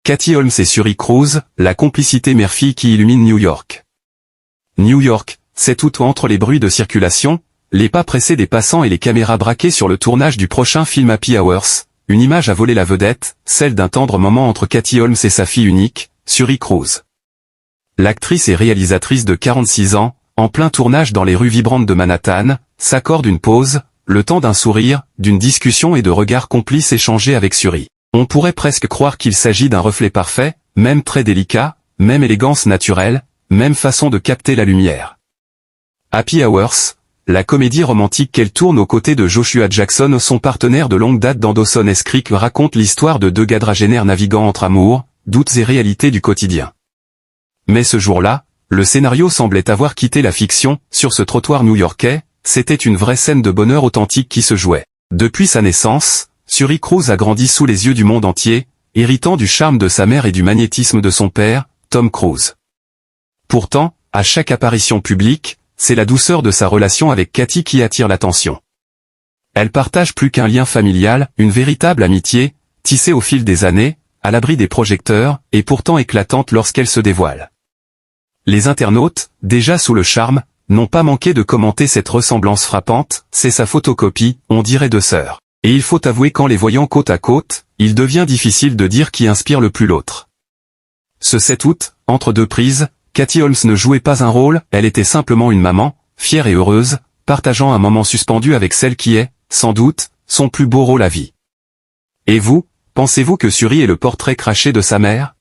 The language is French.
Katie Holmes et Suri Cruise, la complicité mère-fille qui illumine New York. New York, 7 août. Entre les bruits de circulation, les pas pressés des passants et les caméras braquées sur le tournage du prochain film Happy Hours, une image a volé la vedette, celle d'un tendre moment entre Katie Holmes et sa fille unique, Suri Cruise. L'actrice et réalisatrice de 46 ans, en plein tournage dans les rues vibrantes de Manhattan, s'accorde une pause, le temps d'un sourire, d'une discussion et de regards complices échangés avec Suri. On pourrait presque croire qu'il s'agit d'un reflet parfait, même très délicat, même élégance naturelle, même façon de capter la lumière. Happy Hours, la comédie romantique qu'elle tourne aux côtés de Joshua Jackson, son partenaire de longue date dans Dawson's Creek, raconte l'histoire de deux quadragénaires naviguant entre amour, doutes et réalités du quotidien. Mais ce jour-là, le scénario semblait avoir quitté la fiction. Sur ce trottoir new-yorkais, c'était une vraie scène de bonheur authentique qui se jouait. Depuis sa naissance, Suri Cruise a grandi sous les yeux du monde entier, héritant du charme de sa mère et du magnétisme de son père, Tom Cruise. Pourtant, à chaque apparition publique, c'est la douceur de sa relation avec Katie qui attire l'attention. Elle partage plus qu'un lien familial, une véritable amitié, tissée au fil des années, à l'abri des projecteurs, et pourtant éclatante lorsqu'elle se dévoile. Les internautes, déjà sous le charme, n'ont pas manqué de commenter cette ressemblance frappante. C'est sa photocopie, on dirait deux sœurs. Et il faut avouer qu'en les voyant côte à côte, il devient difficile de dire qui inspire le plus l'autre. Ce 7 août, entre deux prises, Katie Holmes ne jouait pas un rôle, elle était simplement une maman, fière et heureuse, partageant un moment suspendu avec celle qui est, sans doute, son plus beau rôle à vie. Et vous, pensez-vous que Suri est le portrait craché de sa mère ?